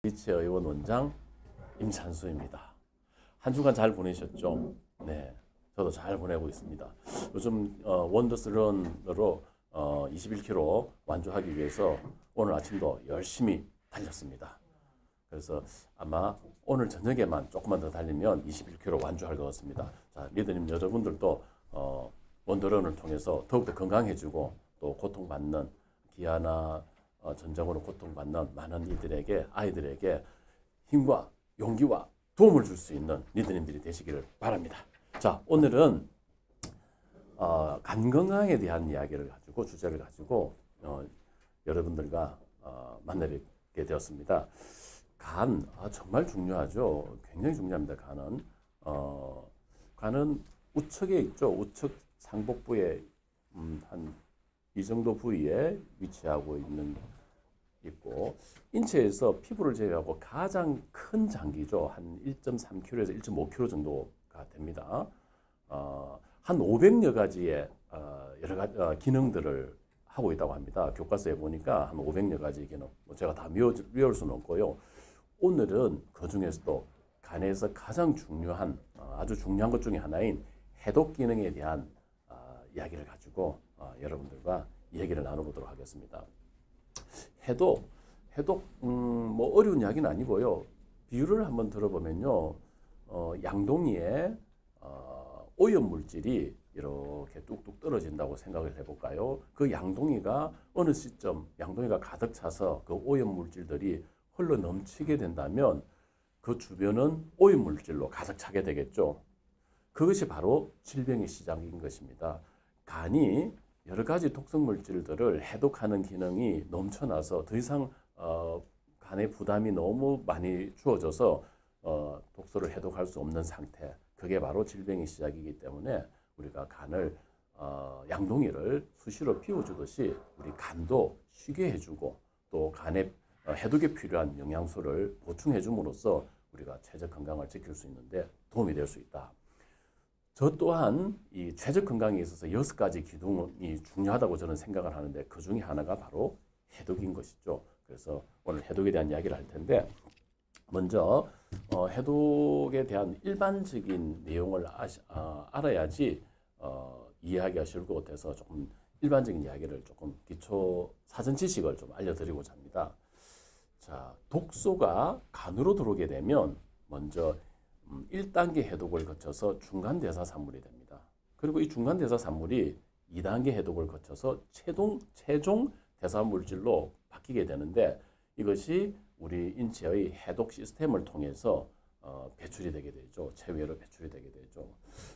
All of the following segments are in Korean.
이채 의원 원장 임찬수입니다. 한 주간 잘 보내셨죠? 네, 저도 잘 보내고 있습니다. 요즘 원더스런으로 21km 완주하기 위해서 오늘 아침도 열심히 달렸습니다. 그래서 아마 오늘 저녁에만 조금만 더 달리면 21km 완주할 것 같습니다. 자, 리더님 여러분들도 원더런을 통해서 더욱더 건강해지고 또 고통받는 기아나 전쟁으로 고통받는 많은 아이들에게 힘과 용기와 도움을 줄 수 있는 리더님들이 되시기를 바랍니다. 자, 오늘은 간 건강에 대한 이야기를 가지고 주제를 가지고 여러분들과 만나뵙게 되었습니다. 간 정말 중요하죠. 굉장히 중요합니다. 간은 우측에 있죠. 우측 상복부에 한 이 정도 부위에 위치하고 있고 인체에서 피부를 제외하고 가장 큰 장기죠. 한 1.3kg에서 1.5kg 정도가 됩니다. 한 500여 가지의 여러 가지 기능들을 하고 있다고 합니다. 교과서에 보니까 한 500여 가지 기능. 제가 다 외울 수는 없고요. 오늘은 그 중에서도 간에서 가장 중요한 아주 중요한 것 중에 하나인 해독 기능에 대한 이야기를 가지고 여러분들과 얘기를 나눠보도록 하겠습니다. 해독 뭐 어려운 이야기는 아니고요. 비유를 한번 들어보면요, 양동이에 오염 물질이 이렇게 뚝뚝 떨어진다고 생각을 해볼까요? 그 양동이가 어느 시점 양동이가 가득 차서 그 오염 물질들이 흘러 넘치게 된다면 그 주변은 오염 물질로 가득 차게 되겠죠. 그것이 바로 질병의 시작인 것입니다. 간이 여러 가지 독성 물질들을 해독하는 기능이 넘쳐나서 더 이상 간의 부담이 너무 많이 주어져서 독소를 해독할 수 없는 상태, 그게 바로 질병의 시작이기 때문에 우리가 간을 양동이를 수시로 비워주듯이 우리 간도 쉬게 해주고 또 간에 해독에 필요한 영양소를 보충해 줌으로써 우리가 최적 건강을 지킬 수 있는데 도움이 될 수 있다. 저 또한 이 최적 건강에 있어서 6가지 기둥이 중요하다고 저는 생각을 하는데 그 중에 하나가 바로 해독인 것이죠. 그래서 오늘 해독에 대한 이야기를 할 텐데 먼저 해독에 대한 일반적인 내용을 알아야지 이해하기가 쉬울 것 같아서 조금 일반적인 이야기를 조금 기초 사전 지식을 좀 알려드리고자 합니다. 자, 독소가 간으로 들어오게 되면 먼저 1단계 해독을 거쳐서 중간대사산물이 됩니다. 그리고 이 중간대사산물이 2단계 해독을 거쳐서 최종 대사물질로 바뀌게 되는데 이것이 우리 인체의 해독 시스템을 통해서 배출이 되게 되죠. 체외로 배출이 되게 되죠.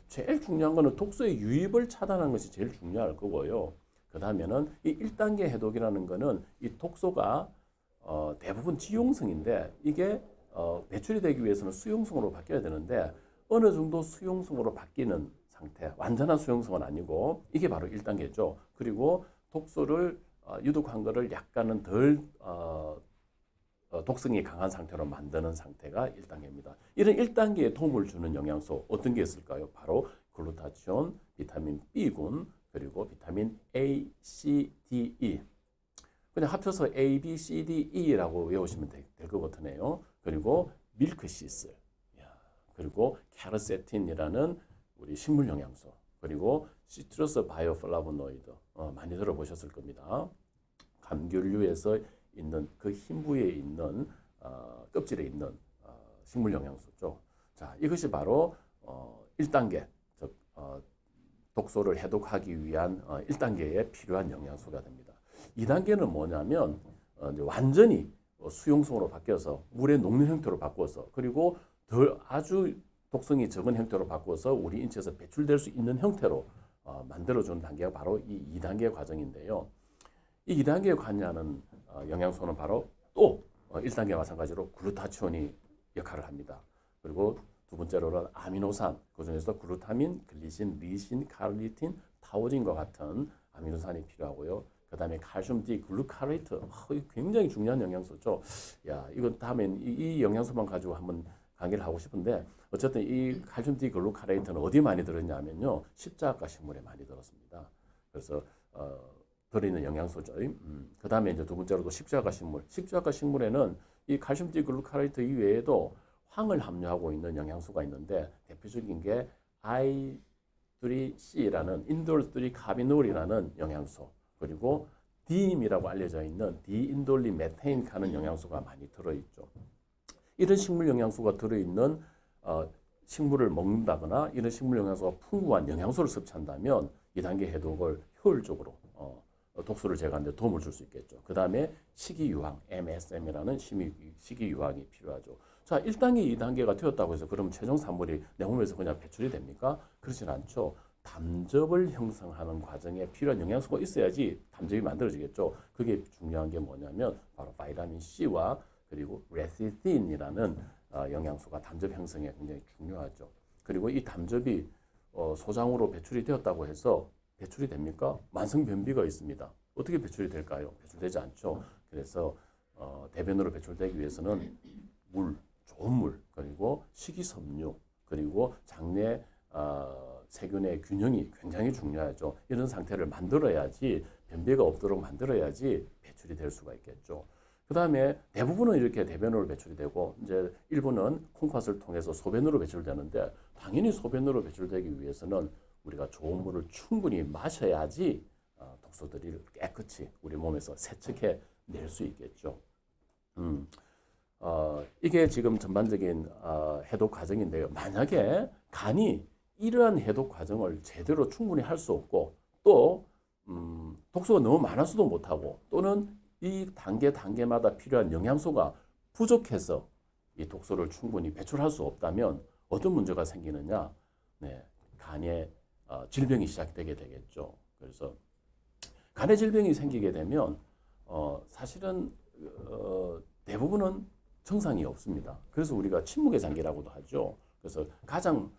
제일 중요한 것은 독소의 유입을 차단하는 것이 제일 중요할 거고요. 그 다음에는 이 1단계 해독이라는 것은 이 독소가 대부분 지용성인데 이게 배출이 되기 위해서는 수용성으로 바뀌어야 되는데 어느 정도 수용성으로 바뀌는 상태, 완전한 수용성은 아니고 이게 바로 1단계죠. 그리고 독소를 유독한 것을 약간은 덜 독성이 강한 상태로 만드는 상태가 1단계입니다. 이런 1단계에 도움을 주는 영양소 어떤 게 있을까요? 바로 글루타치온, 비타민 B군, 그리고 비타민 A, C, D, E. 그냥 합쳐서 A, B, C, D, E라고 외우시면 될 것 같으네요. 그리고 밀크시슬, 그리고 캐르세틴이라는 우리 식물 영양소, 그리고 시트러스 바이오플라보노이드 많이 들어보셨을 겁니다. 감귤류에서 있는 그 흰 부위에 있는 껍질에 있는 식물 영양소죠. 자, 이것이 바로 1단계, 즉 독소를 해독하기 위한 1단계에 필요한 영양소가 됩니다. 2단계는 뭐냐면 완전히 수용성으로 바뀌어서 물의 녹는 형태로 바꿔서 그리고 아주 독성이 적은 형태로 바꿔서 우리 인체에서 배출될 수 있는 형태로 만들어주는 단계가 바로 이 2단계 과정인데요. 이 2단계에 관여하는 영양소는 바로 또 1단계와 마찬가지로 글루타치온이 역할을 합니다. 그리고 두 번째로는 아미노산, 그중에서 글루타민, 글리신, 리신, 카르니틴, 타우린과 같은 아미노산이 필요하고요. 그 다음에 칼슘 D 글루카레이트, 굉장히 중요한 영양소죠. 이건 다음에 이 영양소만 가지고 한번 강의를 하고 싶은데 어쨌든 이 칼슘 D 글루카레이트는 어디에 많이 들었냐면요, 십자가 식물에 많이 들었습니다. 그래서 들어있는 영양소죠. 그 다음에 이제 두 번째로도 십자가 식물. 십자가 식물에는 이 칼슘 디글루카레이트 이외에도 황을 함유하고 있는 영양소가 있는데 대표적인 게 I3C라는 인돌3 카비놀이라는 영양소, 그리고 DIM이라고 알려져 있는 디인돌린 메테인카는 영양소가 많이 들어있죠. 이런 식물 영양소가 들어있는 식물을 먹는다거나 이런 식물 영양소가 풍부한 영양소를 섭취한다면 2단계 해독을 효율적으로 독소를 제거하는 데 도움을 줄 수 있겠죠. 그 다음에 식이유황, MSM이라는 식이유황이 필요하죠. 자, 1단계, 2단계가 되었다고 해서 그럼 최종 산물이 내 몸에서 그냥 배출이 됩니까? 그렇진 않죠. 담즙을 형성하는 과정에 필요한 영양소가 있어야지 담즙이 만들어지겠죠. 그게 중요한 게 뭐냐면 바로 바이타민 C와 그리고 레시틴이라는 영양소가 담즙 형성에 굉장히 중요하죠. 그리고 이 담즙이 소장으로 배출이 되었다고 해서 배출이 됩니까? 만성변비가 있습니다. 어떻게 배출이 될까요? 배출되지 않죠. 그래서 대변으로 배출되기 위해서는 물, 좋은 물, 그리고 식이섬유, 그리고 장내 세균의 균형이 굉장히 중요하죠. 이런 상태를 만들어야지, 변비가 없도록 만들어야지 배출이 될 수가 있겠죠. 그 다음에 대부분은 이렇게 대변으로 배출이 되고, 이제 일부는 콩팥을 통해서 소변으로 배출되는데, 당연히 소변으로 배출되기 위해서는 우리가 좋은 물을 충분히 마셔야지 독소들이 깨끗이 우리 몸에서 세척해 낼 수 있겠죠. 이게 지금 전반적인 해독 과정인데요. 만약에 간이 이러한 해독 과정을 제대로 충분히 할 수 없고 또 독소가 너무 많아서도 못하고 또는 이 단계마다 필요한 영양소가 부족해서 이 독소를 충분히 배출할 수 없다면 어떤 문제가 생기느냐? 네, 간에 질병이 시작되게 되겠죠. 그래서 간의 질병이 생기게 되면 사실은 대부분은 증상이 없습니다. 그래서 우리가 침묵의 장기라고도 하죠. 그래서 가장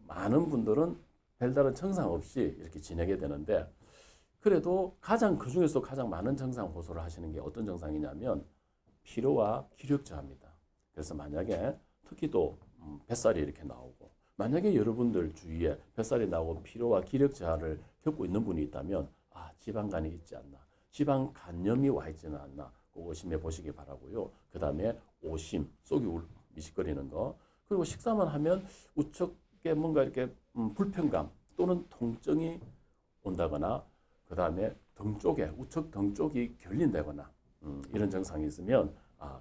많은 분들은 별다른 증상 없이 이렇게 지내게 되는데 그래도 그중에서 가장 많은 증상 호소를 하시는 게 어떤 증상이냐면 피로와 기력 저하입니다. 그래서 만약에 특히 또 뱃살이 이렇게 나오고 만약에 여러분들 주위에 뱃살이 나오고 피로와 기력 저하를 겪고 있는 분이 있다면 지방간이 있지 않나, 지방 간염이 와 있지는 않나 꼭 의심해 보시기 바라고요. 그 다음에 오심, 속이 미식거리는 거, 그리고 식사만 하면 우측에 뭔가 이렇게 불편감 또는 통증이 온다거나 그 다음에 우측 등 쪽이 결린다거나 이런 증상이 있으면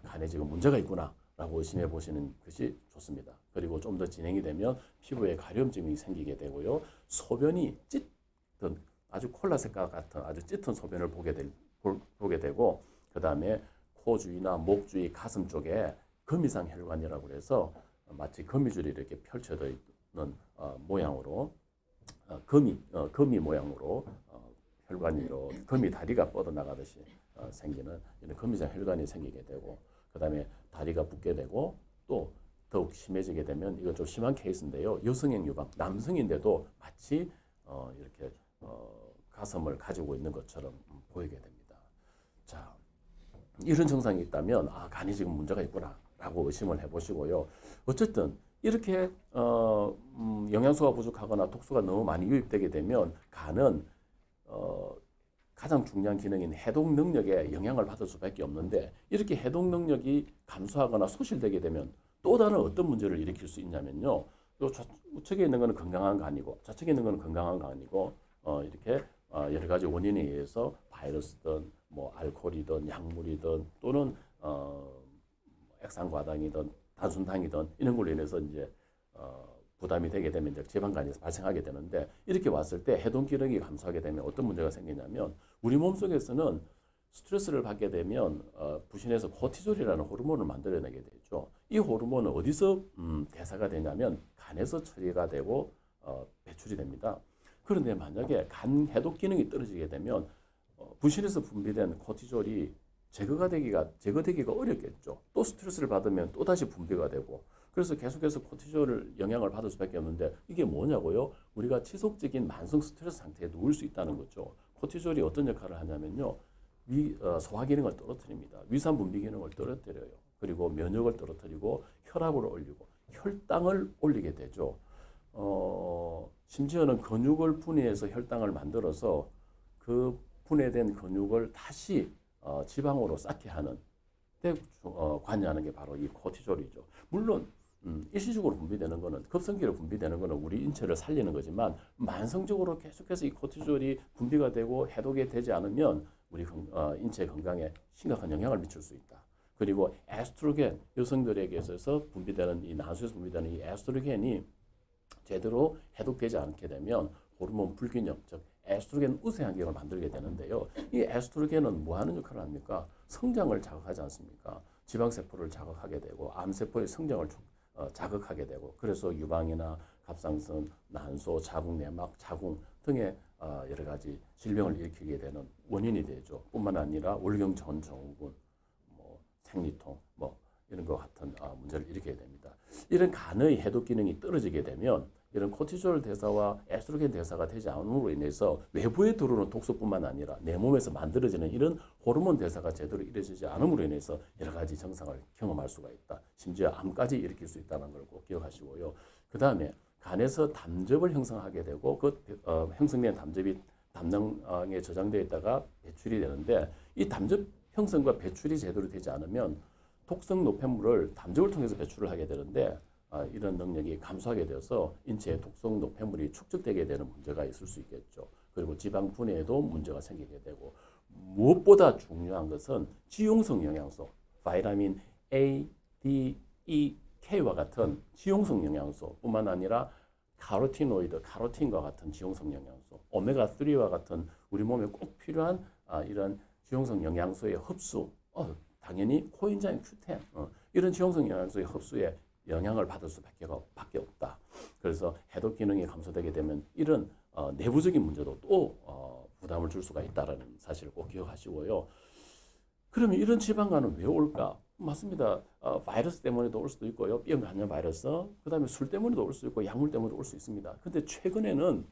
간에 지금 문제가 있구나 라고 의심해 보시는 것이 좋습니다. 그리고 좀 더 진행이 되면 피부에 가려움증이 생기게 되고요. 소변이 짙은 아주 콜라 색깔 같은 아주 짙은 소변을 보게 되고 그 다음에 코 주위나 목 주위 가슴 쪽에 거미상 혈관이라고 해서 마치 거미줄이 이렇게 펼쳐져 있는 모양으로 거미 모양으로 혈관이 거미 다리가 뻗어나가듯이 생기는 이런 거미상 혈관이 생기게 되고 그 다음에 다리가 붓게 되고 또 더욱 심해지게 되면 이건 좀 심한 케이스인데요. 여성형 유방, 남성인데도 마치 이렇게 가슴을 가지고 있는 것처럼 보이게 됩니다. 자, 이런 증상이 있다면 간이 지금 문제가 있구나 라고 의심을 해보시고요. 어쨌든 이렇게 영양소가 부족하거나 독소가 너무 많이 유입되게 되면 간은 가장 중요한 기능인 해독 능력에 영향을 받을 수밖에 없는데 이렇게 해독 능력이 감소하거나 소실되게 되면 또 다른 어떤 문제를 일으킬 수 있냐면요. 우측에 있는 것은 건강한 간이고 좌측에 있는 것은 건강한 간이고 이렇게 여러 가지 원인에 의해서 바이러스든 뭐 알코올이든 약물이든 또는 액상과당이든 단순당이든 이런 걸로 인해서 이제 부담이 되게 되면 이제 지방간이 발생하게 되는데 이렇게 왔을 때 해독 기능이 감소하게 되면 어떤 문제가 생기냐면 우리 몸속에서는 스트레스를 받게 되면 부신해서 코티졸이라는 호르몬을 만들어내게 되죠. 이 호르몬은 어디서 대사가 되냐면 간에서 처리가 되고 배출이 됩니다. 그런데 만약에 간 해독 기능이 떨어지게 되면 부신에서 분비된 코티졸이 제거되기가 어렵겠죠. 또 스트레스를 받으면 또 다시 분비가 되고 그래서 계속해서 코티졸을 영향을 받을 수밖에 없는데 이게 뭐냐고요? 우리가 지속적인 만성 스트레스 상태에 놓일 수 있다는 거죠. 코티졸이 어떤 역할을 하냐면요. 소화 기능을 떨어뜨립니다. 위산 분비 기능을 떨어뜨려요. 그리고 면역을 떨어뜨리고 혈압을 올리고 혈당을 올리게 되죠. 심지어는 근육을 분해해서 혈당을 만들어서 그 분해된 근육을 다시 지방으로 쌓게 하는 관여하는 게 바로 이 코티졸이죠. 물론 일시적으로 분비되는 거는 급성기로 분비되는 거는 우리 인체를 살리는 거지만 만성적으로 계속해서 이 코티졸이 분비가 되고 해독이 되지 않으면 우리 인체 건강에 심각한 영향을 미칠 수 있다. 그리고 에스트로겐 여성들에게 있어서 분비되는 이 나수에서 분비되는 이 에스트로겐이 제대로 해독되지 않게 되면 호르몬 불균형, 즉 에스트로겐 우세 환경을 만들게 되는데요. 이 에스트로겐은 뭐 하는 역할을 합니까? 성장을 자극하지 않습니까? 지방세포를 자극하게 되고 암세포의 성장을 자극하게 되고 그래서 유방이나 갑상선, 난소, 자궁내막, 자궁 등의 여러 가지 질병을 일으키게 되는 원인이 되죠. 뿐만 아니라 월경전 증후군, 뭐 생리통, 뭐 이런 것 같은 문제를 일으키게 됩니다. 이런 간의 해독 기능이 떨어지게 되면 이런 코티졸 대사와 에스트로겐 대사가 되지 않음으로 인해서 외부에 들어오는 독소뿐만 아니라 내 몸에서 만들어지는 이런 호르몬 대사가 제대로 이루어지지 않음으로 인해서 여러 가지 증상을 경험할 수가 있다. 심지어 암까지 일으킬 수 있다는 걸 꼭 기억하시고요. 그 다음에 간에서 담즙을 형성하게 되고 그 형성된 담즙이 담낭에 저장되어 있다가 배출이 되는데 이 담즙 형성과 배출이 제대로 되지 않으면 독성 노폐물을 담즙을 통해서 배출을 하게 되는데 이런 능력이 감소하게 되어서 인체에 독성 노폐물이 축적되게 되는 문제가 있을 수 있겠죠. 그리고 지방 분해에도 문제가 생기게 되고 무엇보다 중요한 것은 지용성 영양소, 바이타민 A, D, E, K와 같은 지용성 영양소 뿐만 아니라 카로티노이드, 카로틴과 같은 지용성 영양소, 오메가3와 같은 우리 몸에 꼭 필요한 이런 지용성 영양소의 흡수, 당연히 코엔자임 Q10 이런 지용성 영양소의 흡수에 영향을 받을 수밖에 없다. 그래서 해독 기능이 감소되게 되면 이런 내부적인 문제도 또 부담을 줄 수가 있다는 사실을 꼭 기억하시고요. 그러면 이런 지방간은 왜 올까? 맞습니다. 바이러스 때문에도 올 수도 있고요. B형 간염 바이러스, 그 다음에 술 때문에도 올 수 있고 약물 때문에도 올 수 있습니다. 근데 최근에는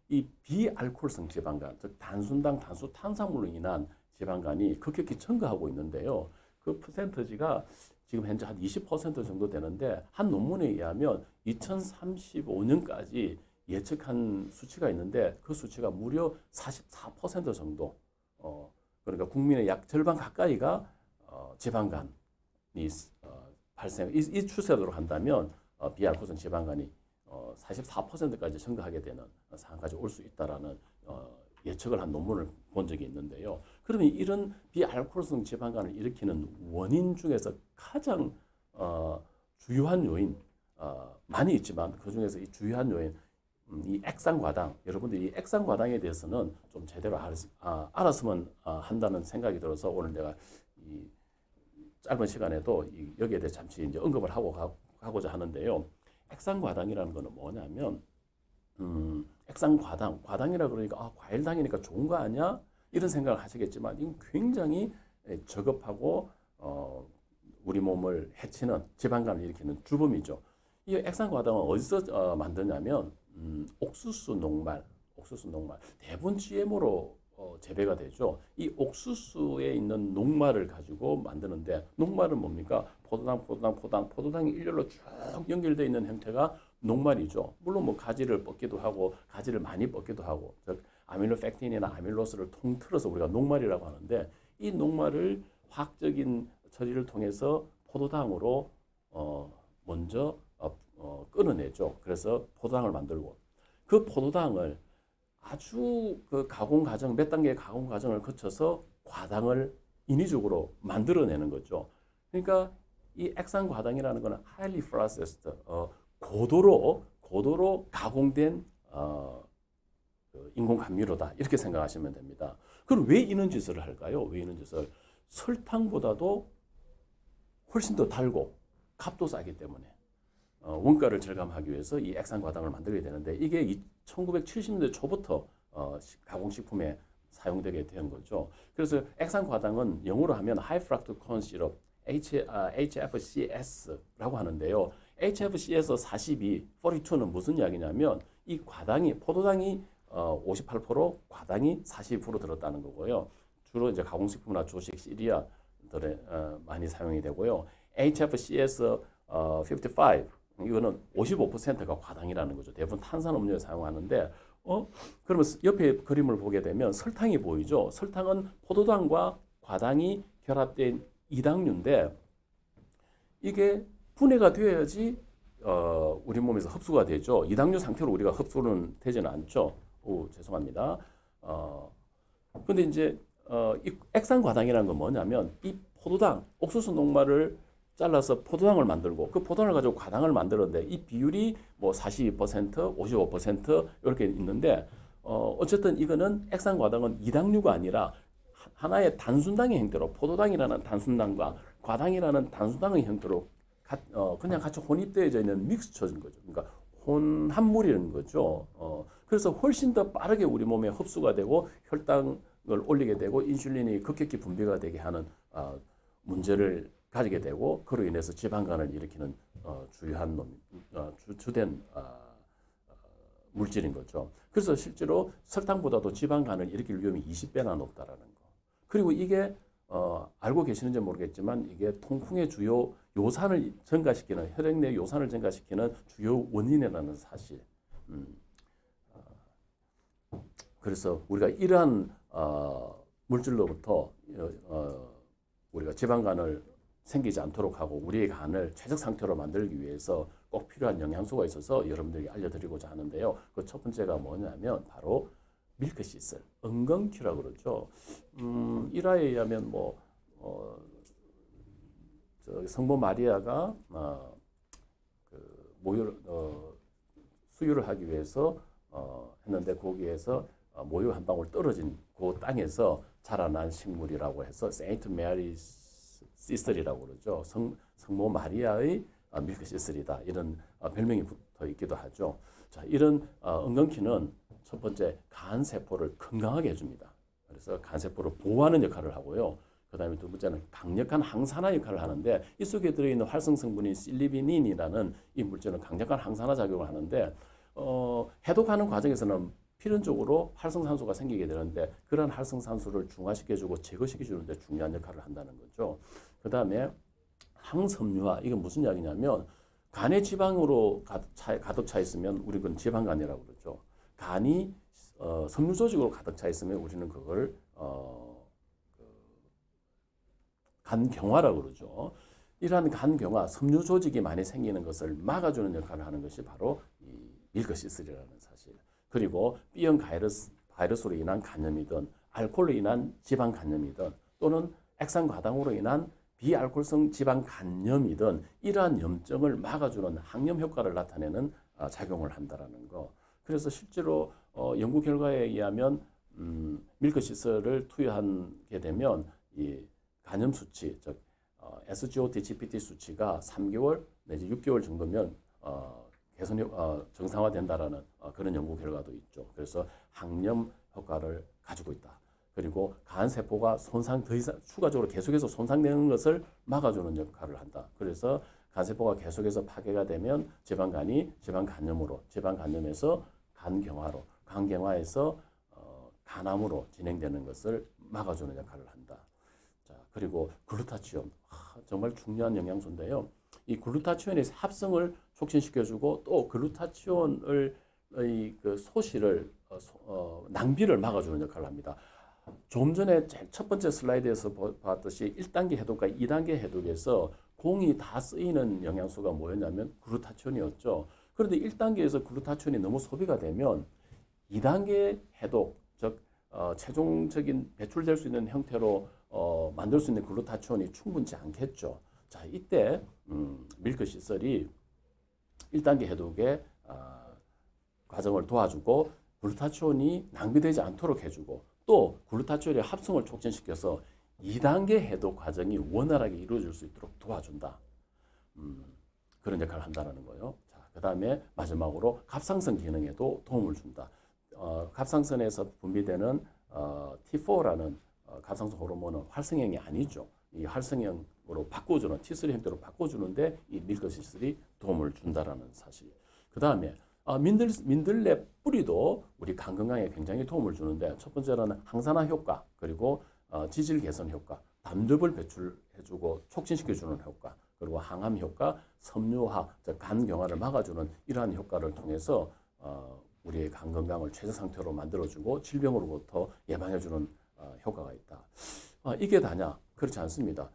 이 비알코올성 지방간, 즉 단순당, 단수 탄수화물로 인한 지방간이 급격히 증가하고 있는데요. 그 퍼센트지가 지금 현재 한 20% 정도 되는데 한 논문에 의하면 2035년까지 예측한 수치가 있는데 그 수치가 무려 44% 정도 그러니까 국민의 약 절반 가까이가 지방간이 발생 이 추세대로 한다면 비알코올성 지방간이 44%까지 증가하게 되는 상황까지 올 수 있다라는 예측을 한 논문을 본 적이 있는데요. 그러면 이런 비알코올성 지방간을 일으키는 원인 중에서 가장 주요한 요인 많이 있지만 그 중에서 이 주요한 요인 이 액상과당, 여러분들이 이 액상과당에 대해서는 좀 제대로 알았으면 한다는 생각이 들어서 오늘 내가 이 짧은 시간에도 여기에 대해 잠시 이제 언급을 하고자 하는데요. 액상과당이라는 것은 뭐냐면 액상과당, 과당이라 그러니까 과일당이니까 좋은 거 아니야? 이런 생각을 하시겠지만 이건 굉장히 저급하고 우리 몸을 해치는 지방간을 일으키는 주범이죠. 이 액상과당은 어디서 만드냐면 옥수수 녹말 대부분 GMO로 재배가 되죠. 이 옥수수에 있는 녹말을 가지고 만드는데 녹말은 뭡니까? 포도당이 일렬로 쭉 연결되어 있는 형태가 녹말이죠. 물론 뭐 가지를 뻗기도 하고 가지를 많이 뻗기도 하고 즉 아밀로펙틴이나 아밀로스를 통틀어서 우리가 녹말이라고 하는데 이 녹말을 화학적인 처리를 통해서 포도당으로 먼저 끊어내죠. 그래서 포도당을 만들고 그 포도당을 아주 그 가공 과정 몇 단계의 가공 과정을 거쳐서 과당을 인위적으로 만들어내는 거죠. 그러니까 이 액상 과당이라는 것은 highly processed 고도로 가공된 인공 감미료다 이렇게 생각하시면 됩니다. 그럼 왜 이런 짓을 할까요? 왜 이런 짓을? 설탕보다도 훨씬 더 달고 값도 싸기 때문에 원가를 절감하기 위해서 이 액상과당을 만들게 되는데 이게 1970년대 초부터 가공식품에 사용되게 된 거죠. 그래서 액상과당은 영어로 하면 High Fructose Corn Syrup, HFCS라고 하는데요. HFCS 42는 무슨 이야기냐면 이 과당이 포도당이 58%, 과당이 42% 들었다는 거고요. 주로 이제 가공식품이나 조식, 시리아들에 많이 사용이 되고요. HFCS 55 이거는 55%가 과당이라는 거죠. 대부분 탄산음료에 사용하는데 그러면 옆에 그림을 보게 되면 설탕이 보이죠. 설탕은 포도당과 과당이 결합된 이당류인데 이게 분해가 되어야지 우리 몸에서 흡수가 되죠. 이당류 상태로 우리가 흡수는 되지는 않죠. 죄송합니다. 근데 이제 이 액상과당이라는 건 뭐냐면 이 포도당, 옥수수 녹말을 잘라서 포도당을 만들고 그 포도당을 가지고 과당을 만들었는데 이 비율이 뭐 42%, 55% 이렇게 있는데 어쨌든 이거는 액상과당은 이당류가 아니라 하나의 단순당의 형태로 포도당이라는 단순당과 과당이라는 단순당의 형태로 그냥 같이 혼입되어져 있는 믹스처인 거죠. 그러니까 혼합물이라는 거죠. 그래서 훨씬 더 빠르게 우리 몸에 흡수가 되고 혈당을 올리게 되고 인슐린이 급격히 분비가 되게 하는 문제를 가지게 되고 그로 인해서 지방간을 일으키는 주요한 주된 물질인 거죠. 그래서 실제로 설탕보다도 지방간을 일으킬 위험이 20배나 높다라는 거. 그리고 이게 알고 계시는지 모르겠지만 이게 통풍의 주요 요산을 증가시키는 혈액 내 요산을 증가시키는 주요 원인이라는 사실. 그래서 우리가 이러한 물질로부터 우리가 지방간을 생기지 않도록 하고 우리의 간을 최적 상태로 만들기 위해서 꼭 필요한 영양소가 있어서 여러분들에게 알려드리고자 하는데요. 그 첫 번째가 뭐냐면 바로 밀크시슬, 은건큐라고 그러죠. 일화에 의하면 성모 마리아가 수유를 하기 위해서 했는데 거기에서 모유 한 방울 떨어진 그 땅에서 자라난 식물이라고 해서 세인트 메리 시슬이라고 그러죠. 성모 마리아의 밀크시슬이다. 이런 별명이 붙어 있기도 하죠. 자, 이런 은건큐는 첫 번째 간세포를 건강하게 해줍니다. 그래서 간세포를 보호하는 역할을 하고요. 그 다음에 두 번째는 강력한 항산화 역할을 하는데 이 속에 들어있는 활성 성분인 실리비닌이라는 이 물질은 강력한 항산화 작용을 하는데 해독하는 과정에서는 필연적으로 활성산소가 생기게 되는데 그런 활성산소를 중화시켜주고 제거시켜주는 데 중요한 역할을 한다는 거죠. 그 다음에 항섬유화, 이건 무슨 이야기냐면 간에 지방으로 가득 차 있으면 우리 그건 지방간이라고 그러죠. 간이 섬유 조직으로 가득 차 있으면 우리는 그걸 간경화라고 그러죠. 이러한 간경화, 섬유 조직이 많이 생기는 것을 막아주는 역할을 하는 것이 바로 이 밀크시슬이라는 사실. 그리고 B형 바이러스로 인한 간염이든 알코올로 인한 지방 간염이든 또는 액상과당으로 인한 비알코올성 지방 간염이든 이러한 염증을 막아주는 항염 효과를 나타내는 작용을 한다라는 거. 그래서 실제로 연구 결과에 의하면 밀크시슬을 투여하게 되면 이 간염 수치, 즉 SGOT, GPT 수치가 3개월 내지 6개월 정도면 정상화된다라는 그런 연구 결과도 있죠. 그래서 항염 효과를 가지고 있다. 그리고 간세포가 더 이상 추가적으로 계속해서 손상되는 것을 막아주는 역할을 한다. 그래서 간세포가 계속해서 파괴가 되면 지방간이 지방간염에서 간경화로, 간경화에서 간암으로 진행되는 것을 막아주는 역할을 한다. 자, 그리고 글루타치온, 정말 중요한 영양소인데요. 이 글루타치온의 합성을 촉진시켜주고 또 글루타치온을 그 소실을 낭비를 막아주는 역할을 합니다. 좀 전에 첫 번째 슬라이드에서 봤듯이 1단계 해독과 2단계 해독에서 공이 다 쓰이는 영양소가 뭐였냐면 글루타치온이었죠. 그런데 1단계에서 글루타치온이 너무 소비가 되면 2단계 해독, 즉 최종적인 배출될 수 있는 형태로 만들 수 있는 글루타치온이 충분치 않겠죠. 자, 이때 밀크시슬이 1단계 해독의 과정을 도와주고 글루타치온이 낭비되지 않도록 해주고 또 글루타치온의 합성을 촉진시켜서 2단계 해독 과정이 원활하게 이루어질 수 있도록 도와준다. 그런 역할을 한다는 거예요. 자, 그 다음에 마지막으로 갑상선 기능에도 도움을 준다. 갑상선에서 분비되는 T4라는 갑상선 호르몬은 활성형이 아니죠. 이 활성형으로 바꿔주는 T3 형태로 바꿔주는데 이 밀크시슬이 도움을 준다라는 사실. 그 다음에 민들레 뿌리도 우리 간 건강에 굉장히 도움을 주는데 첫 번째로는 항산화 효과 그리고 지질 개선 효과, 담즙을 배출해주고 촉진시켜주는 효과 그리고 항암 효과, 섬유화, 즉 간 경화를 막아주는 이러한 효과를 통해서 우리의 간 건강을 최저 상태로 만들어주고 질병으로부터 예방해주는 효과가 있다. 이게 다냐? 그렇지 않습니다.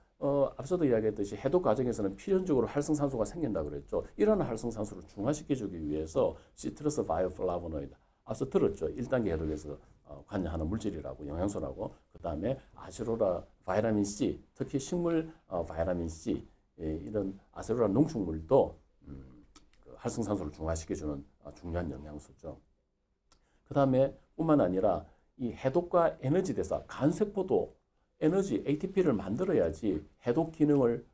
앞서도 이야기했듯이 해독 과정에서는 필연적으로 활성산소가 생긴다 그랬죠. 이런 활성산소를 중화시켜주기 위해서 시트러스 바이오플라보노이드, 앞서 들었죠. 1단계 해독에서 관여하는 물질이라고, 영양소라고. 그 다음에 아세로라 바이타민 C, 특히 식물 바이타민 C, 이런 아세로라 농축물도 그 활성산소를 중화시켜주는 중요한 영양소죠. 그 다음에 뿐만 아니라 이 해독과 에너지 대사, 간세포도 에너지 ATP를 만들어야지 해독 기능을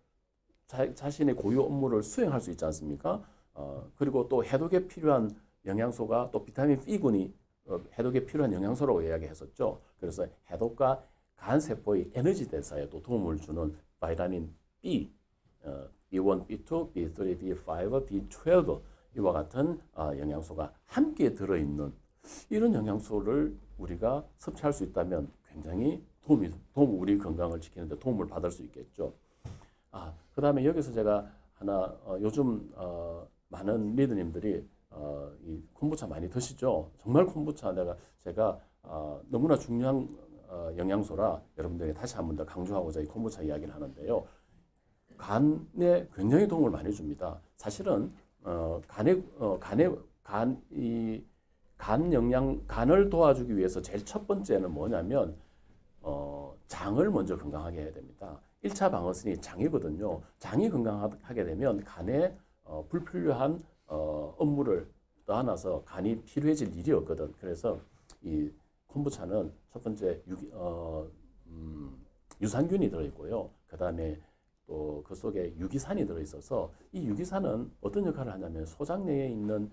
자신의 고유 업무를 수행할 수 있지 않습니까? 그리고 또 해독에 필요한 영양소가 또 비타민 B군이 해독에 필요한 영양소라고 이야기했었죠. 그래서 해독과 간세포의 에너지 대사에도 도움을 주는 바이타민 B, B1, B2, B3, B5, B12 이와 같은 영양소가 함께 들어있는 이런 영양소를 우리가 섭취할 수 있다면 굉장히 우리 건강을 지키는 데 도움을 받을 수 있겠죠. 그 다음에 여기서 제가 하나, 요즘 많은 리더님들이 이 콤부차 많이 드시죠. 정말 콤부차 제가 너무나 중요한 영양소라 여러분들에게 다시 한 번 더 강조하고자 이 콤부차 이야기를 하는데요. 간에 굉장히 도움을 많이 줍니다. 사실은 간을 도와주기 위해서 제일 첫 번째는 뭐냐면 장을 먼저 건강하게 해야 됩니다. 1차 방어선이 장이거든요. 장이 건강하게 되면 간에 불필요한 업무를 떠안아서 간이 필요해질 일이 없거든. 그래서 이 콤부차는 첫 번째 유산균이 들어있고요. 그 다음에 또 그 속에 유기산이 들어있어서 이 유기산은 어떤 역할을 하냐면 소장내에 있는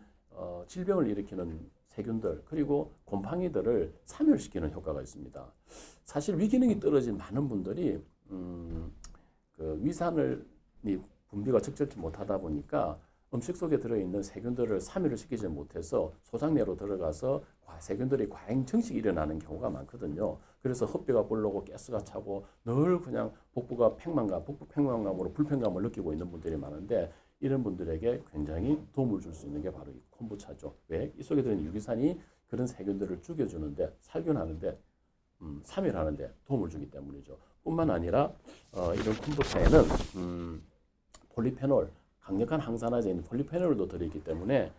질병을 일으키는 세균들 그리고 곰팡이들을 사멸시키는 효과가 있습니다. 사실 위기능이 떨어진 많은 분들이 그 위산을 분비가 적절치 못하다 보니까 음식 속에 들어있는 세균들을 사멸을 시키지 못해서 소장내로 들어가서 세균들이 과잉 증식이 일어나는 경우가 많거든요. 그래서 헛배가 불러고 가스가 차고 늘 그냥 복부 팽만감으로 불편감을 느끼고 있는 분들이 많은데 이런 분들에게 굉장히 도움을 줄 수 있는 게 바로 이 콤부차죠. 왜? 이 속에 들어있는 유기산이 그런 세균들을 죽여주는데 살균하는데 사멸하는데 도움을 주기 때문이죠. 뿐만 아니라 이런 콤부차에는 폴리페놀, 강력한 항산화제인 폴리페놀도 들어있기 때문에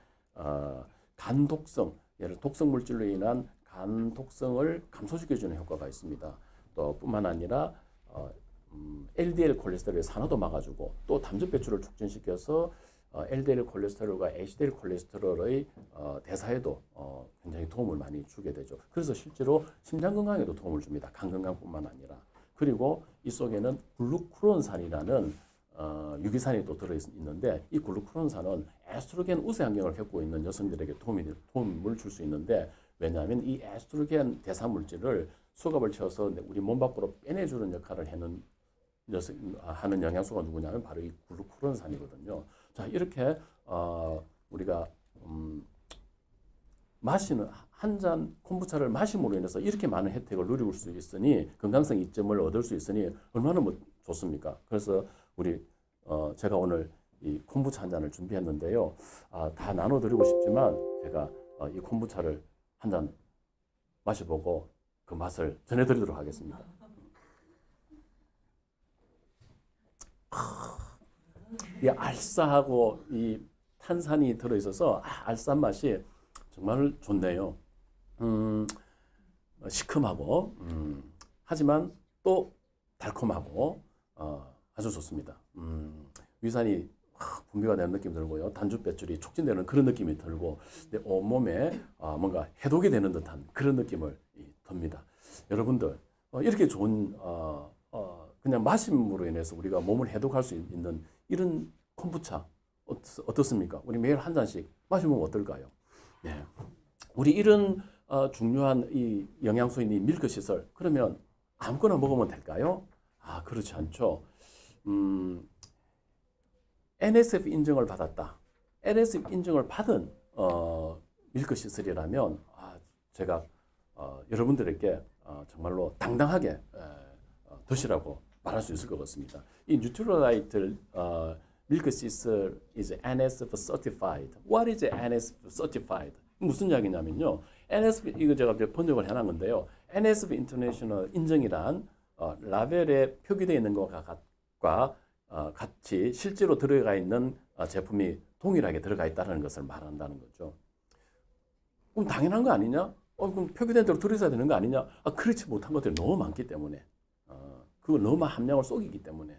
간 독성, 예를 독성 물질로 인한 간 독성을 감소시켜주는 효과가 있습니다. 또 뿐만 아니라 LDL 콜레스테롤의 산화도 막아주고 또 담즙 배출을 촉진시켜서 LDL 콜레스테롤과 HDL 콜레스테롤의 대사에도 굉장히 도움을 많이 주게 되죠. 그래서 실제로 심장 건강에도 도움을 줍니다. 간 건강뿐만 아니라. 그리고 이 속에는 글루쿠론산이라는 유기산이 또 들어있는데 이 글루쿠론산은 에스트로겐 우세 환경을 겪고 있는 여성들에게 도움을 줄 수 있는데 왜냐하면 이 에스트로겐 대사 물질을 수갑을 채워서 우리 몸 밖으로 빼내주는 역할을 하는 영양소가 누구냐면 바로 이 글루쿠론산이거든요. 자, 이렇게 우리가 마시는 한 잔 콤부차를 마심으로 인해서 이렇게 많은 혜택을 누릴 수 있으니 건강성 이점을 얻을 수 있으니 얼마나 좋습니까? 그래서 제가 오늘 이 콤부차 한 잔을 준비했는데요. 다 나눠드리고 싶지만 제가 이 콤부차를 한 잔 마셔보고 그 맛을 전해드리도록 하겠습니다. 이 알싸하고 이 탄산이 들어있어서 알싸한 맛이 정말 좋네요. 시큼하고 하지만 또 달콤하고 아주 좋습니다. 위산이 분비가 되는 느낌이 들고요. 단즙 배출이 촉진되는 그런 느낌이 들고 온몸에 뭔가 해독이 되는 듯한 그런 느낌을 듭니다. 여러분들 이렇게 좋은 그냥 마심으로 인해서 우리가 몸을 해독할 수 있는 이런 콤부차 어떻습니까? 우리 매일 한 잔씩 마시면 어떨까요? 네. 우리 이런 중요한 이 영양소인 이 밀크 시설 그러면 아무거나 먹으면 될까요? 그렇지 않죠. NSF 인증을 받았다. NSF 인증을 받은 밀크 시설이라면 제가 여러분들에게 정말로 당당하게 드시라고 말할 수 있을 것 같습니다. 이 뉴트럴라이트 밀크 시슬 is NSF certified. What is NSF certified? 무슨 이야기냐면요. NSF 이거 제가 번역을 해놓은 건데요. NSF International 인정이란 라벨에 표기되어 있는 것과 같이 실제로 들어가 있는 제품이 동일하게 들어가 있다는 것을 말한다는 거죠. 그럼 당연한 거 아니냐? 그럼 표기된 대로 들어있어야 되는 거 아니냐? 그렇지 못한 것들이 너무 많기 때문에 그거 너무 함량을 속이기 때문에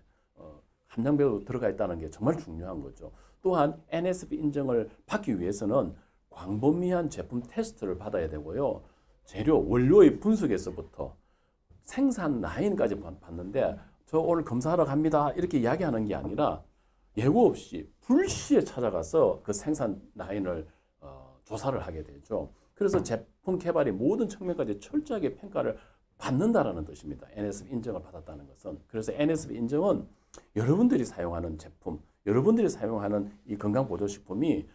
함량별로 들어가 있다는 게 정말 중요한 거죠. 또한 NSF 인증을 받기 위해서는 광범위한 제품 테스트를 받아야 되고요. 재료, 원료의 분석에서부터 생산 라인까지 봤는데 저 오늘 검사하러 갑니다 이렇게 이야기하는 게 아니라 예고 없이 불시에 찾아가서 그 생산 라인을 조사를 하게 되죠. 그래서 제품 개발의 모든 측면까지 철저하게 평가를 받는다라는 뜻입니다. NSF 인증을 받았다는 것은. 그래서 NSF 인증은 여러분들이 사용하는 제품, 여러분들이 사용하는 이 건강보조식품이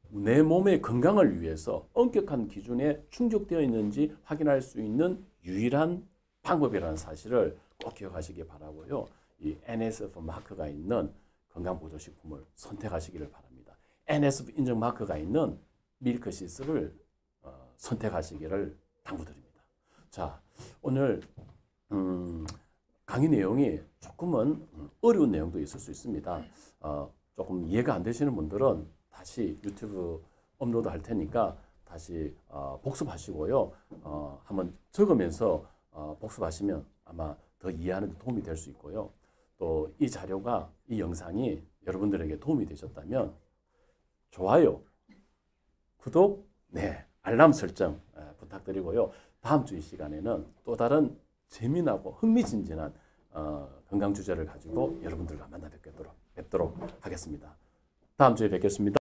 내 몸의 건강을 위해서 엄격한 기준에 충족되어 있는지 확인할 수 있는 유일한 방법이라는 사실을 꼭 기억하시기 바라고요. 이 NSF 마크가 있는 건강보조식품을 선택하시기를 바랍니다. NSF 인증 마크가 있는 밀크시스를 선택하시기를 당부드립니다. 자, 오늘 강의 내용이 조금은 어려운 내용도 있을 수 있습니다. 조금 이해가 안 되시는 분들은 다시 유튜브 업로드 할 테니까 다시 복습하시고요. 한번 적으면서 복습하시면 아마 더 이해하는 데 도움이 될 수 있고요. 또 이 자료가, 이 영상이 여러분들에게 도움이 되셨다면 좋아요, 구독, 알람 설정 부탁드리고요. 다음 주 이 시간에는 또 다른 재미나고 흥미진진한 건강 주제를 가지고 여러분들과 만나 뵙도록 하겠습니다. 다음 주에 뵙겠습니다.